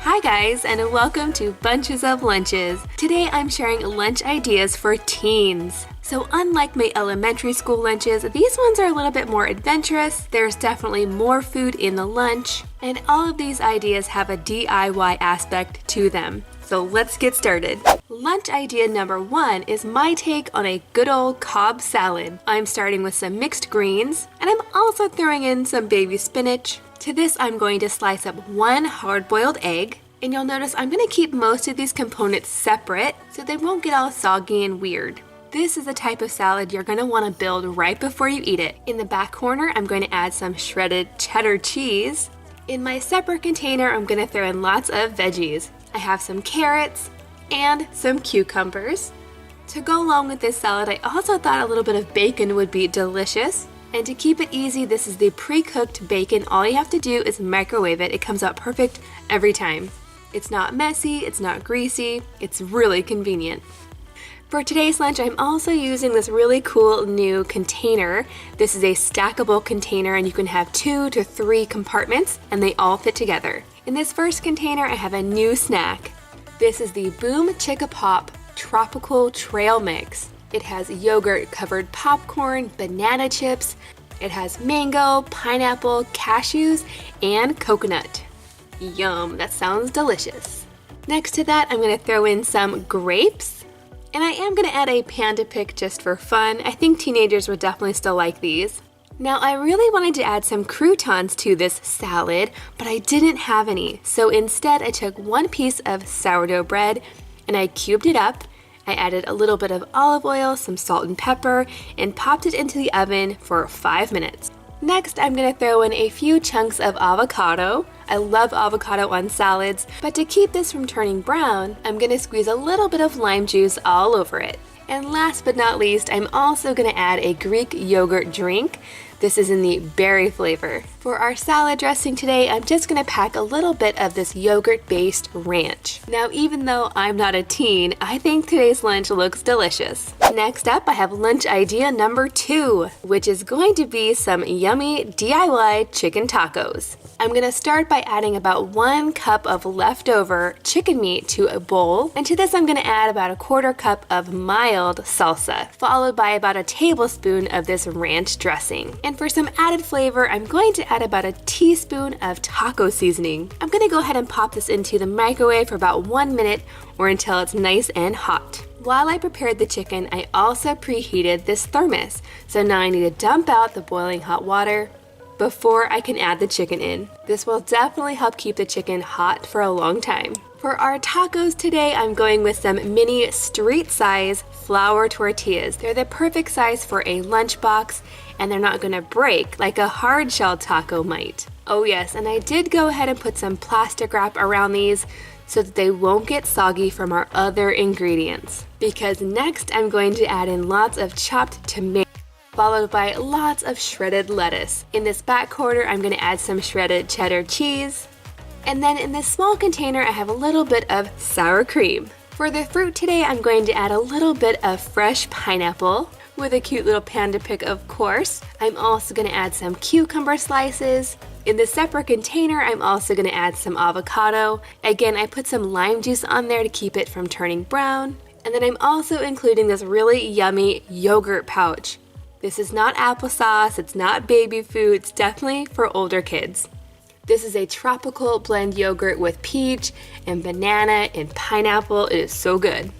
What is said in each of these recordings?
Hi guys, and welcome to Bunches of Lunches. Today I'm sharing lunch ideas for teens. So unlike my elementary school lunches, these ones are a little bit more adventurous. There's definitely more food in the lunch, and all of these ideas have a DIY aspect to them. So let's get started. Lunch idea number 1 is my take on a good old Cobb salad. I'm starting with some mixed greens, and I'm also throwing in some baby spinach. To this, I'm going to slice up 1 hard-boiled egg, and you'll notice I'm going to keep most of these components separate so they won't get all soggy and weird. This is the type of salad you're going to want to build right before you eat it. In the back corner, I'm going to add some shredded cheddar cheese. In my separate container, I'm going to throw in lots of veggies. I have some carrots and some cucumbers. To go along with this salad, I also thought a little bit of bacon would be delicious. And to keep it easy, this is the pre-cooked bacon. All you have to do is microwave it. It comes out perfect every time. It's not messy, it's not greasy, it's really convenient. For today's lunch, I'm also using this really cool new container. This is a stackable container, and you can have 2 to 3 compartments, and they all fit together. In this first container, I have a new snack. This is the Boom Chicka Pop Tropical Trail Mix. It has yogurt-covered popcorn, banana chips. It has mango, pineapple, cashews, and coconut. Yum, that sounds delicious. Next to that, I'm going to throw in some grapes. And I am going to add a panda pick just for fun. I think teenagers would definitely still like these. Now, I really wanted to add some croutons to this salad, but I didn't have any. So instead, I took 1 piece of sourdough bread and I cubed it up. I added a little bit of olive oil, some salt and pepper, and popped it into the oven for 5 minutes. Next, I'm going to throw in a few chunks of avocado. I love avocado on salads, but to keep this from turning brown, I'm going to squeeze a little bit of lime juice all over it. And last but not least, I'm also going to add a Greek yogurt drink. This is in the berry flavor. For our salad dressing today, I'm just going to pack a little bit of this yogurt-based ranch. Now, even though I'm not a teen, I think today's lunch looks delicious. Next up, I have lunch idea number 2, which is going to be some yummy DIY chicken tacos. I'm going to start by adding about 1 cup of leftover chicken meat to a bowl, and to this I'm going to add about a 1/4 cup of mild salsa, followed by about a tablespoon of this ranch dressing. And for some added flavor, I'm going to add about a teaspoon of taco seasoning. I'm going to go ahead and pop this into the microwave for about 1 minute or until it's nice and hot. While I prepared the chicken, I also preheated this thermos. So now I need to dump out the boiling hot water before I can add the chicken in. This will definitely help keep the chicken hot for a long time. For our tacos today, I'm going with some mini street-size flour tortillas. They're the perfect size for a lunchbox, and they're not gonna break like a hard shell taco might. Oh yes, and I did go ahead and put some plastic wrap around these so that they won't get soggy from our other ingredients. Because next I'm going to add in lots of chopped tomatoes, followed by lots of shredded lettuce. In this back corner, I'm going to add some shredded cheddar cheese. And then in this small container, I have a little bit of sour cream. For the fruit today, I'm going to add a little bit of fresh pineapple with a cute little panda pick, of course. I'm also going to add some cucumber slices. In the separate container, I'm also going to add some avocado. Again, I put some lime juice on there to keep it from turning brown. And then I'm also including this really yummy yogurt pouch. This is not applesauce, it's not baby food, it's definitely for older kids. This is a tropical blend yogurt with peach and banana and pineapple. It is so good.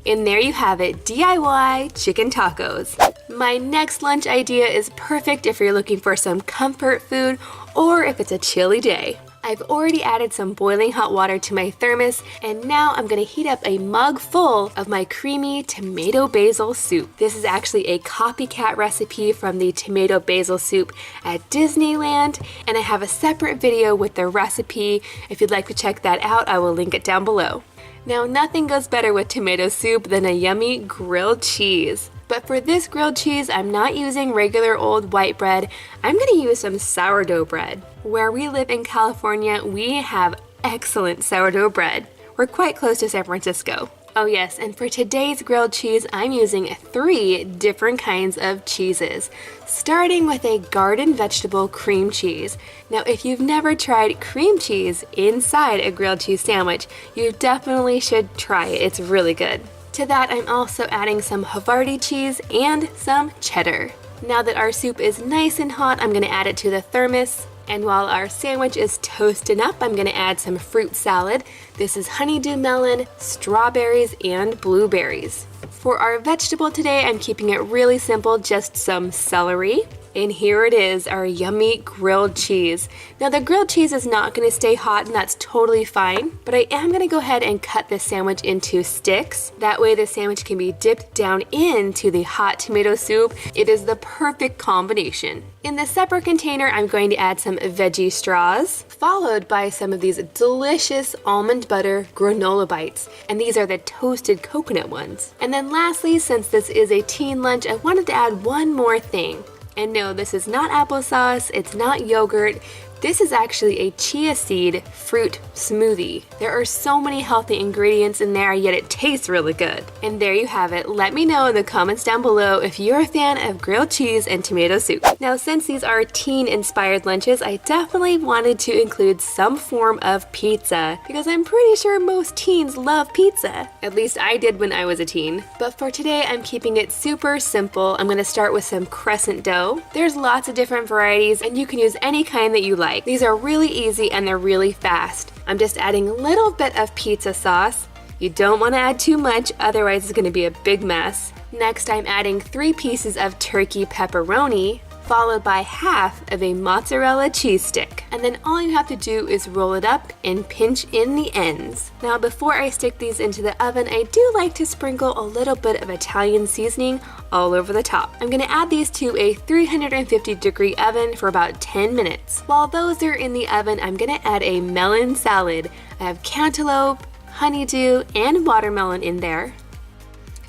And there you have it, DIY chicken tacos. My next lunch idea is perfect if you're looking for some comfort food or if it's a chilly day. I've already added some boiling hot water to my thermos, and now I'm gonna heat up a mug full of my creamy tomato basil soup. This is actually a copycat recipe from the tomato basil soup at Disneyland, and I have a separate video with the recipe. If you'd like to check that out, I will link it down below. Now, nothing goes better with tomato soup than a yummy grilled cheese. But for this grilled cheese, I'm not using regular old white bread. I'm going to use some sourdough bread. Where we live in California, we have excellent sourdough bread. We're quite close to San Francisco. Oh yes, and for today's grilled cheese, I'm using 3 different kinds of cheeses, starting with a garden vegetable cream cheese. Now, if you've never tried cream cheese inside a grilled cheese sandwich, you definitely should try it. It's really good. To that, I'm also adding some Havarti cheese and some cheddar. Now that our soup is nice and hot, I'm going to add it to the thermos. And while our sandwich is toasting up, I'm going to add some fruit salad. This is honeydew melon, strawberries, and blueberries. For our vegetable today, I'm keeping it really simple, just some celery. And here it is, our yummy grilled cheese. Now the grilled cheese is not going to stay hot, and that's totally fine, but I am going to go ahead and cut this sandwich into sticks. That way the sandwich can be dipped down into the hot tomato soup. It is the perfect combination. In the separate container, I'm going to add some veggie straws, followed by some of these delicious almond butter granola bites. And these are the toasted coconut ones. And then lastly, since this is a teen lunch, I wanted to add one more thing. And no, this is not applesauce, it's not yogurt. This is actually a chia seed fruit smoothie. There are so many healthy ingredients in there, yet it tastes really good. And there you have it. Let me know in the comments down below if you're a fan of grilled cheese and tomato soup. Now, since these are teen-inspired lunches, I definitely wanted to include some form of pizza, because I'm pretty sure most teens love pizza. At least I did when I was a teen. But for today, I'm keeping it super simple. I'm gonna start with some crescent dough. There's lots of different varieties, and you can use any kind that you like. These are really easy and they're really fast. I'm just adding a little bit of pizza sauce. You don't want to add too much, otherwise it's going to be a big mess. Next, I'm adding 3 pieces of turkey pepperoni, followed by half of a mozzarella cheese stick. And then all you have to do is roll it up and pinch in the ends. Now, before I stick these into the oven, I do like to sprinkle a little bit of Italian seasoning all over the top. I'm gonna add these to a 350-degree oven for about 10 minutes. While those are in the oven, I'm gonna add a melon salad. I have cantaloupe, honeydew, and watermelon in there.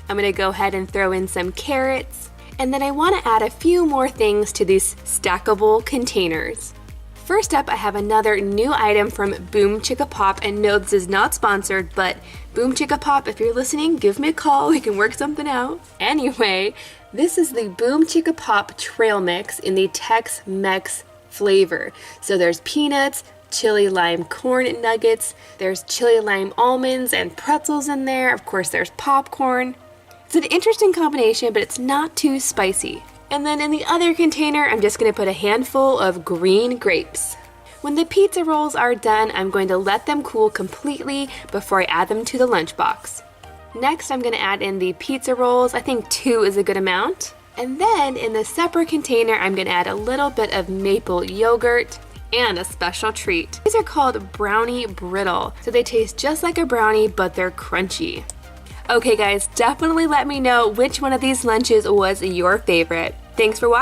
I'm gonna go ahead and throw in some carrots, and then I want to add a few more things to these stackable containers. First up, I have another new item from Boom Chicka Pop, and no, this is not sponsored, but Boom Chicka Pop, if you're listening, give me a call, we can work something out. Anyway, this is the Boom Chicka Pop Trail Mix in the Tex-Mex flavor. So there's peanuts, chili lime corn nuggets, there's chili lime almonds and pretzels in there, of course there's popcorn. It's an interesting combination, but it's not too spicy. And then in the other container, I'm just going to put a handful of green grapes. When the pizza rolls are done, I'm going to let them cool completely before I add them to the lunchbox. Next, I'm going to add in the pizza rolls. I think 2 is a good amount. And then in the separate container, I'm going to add a little bit of maple yogurt and a special treat. These are called brownie brittle. So they taste just like a brownie, but they're crunchy. Okay guys, definitely let me know which one of these lunches was your favorite. Thanks for watching.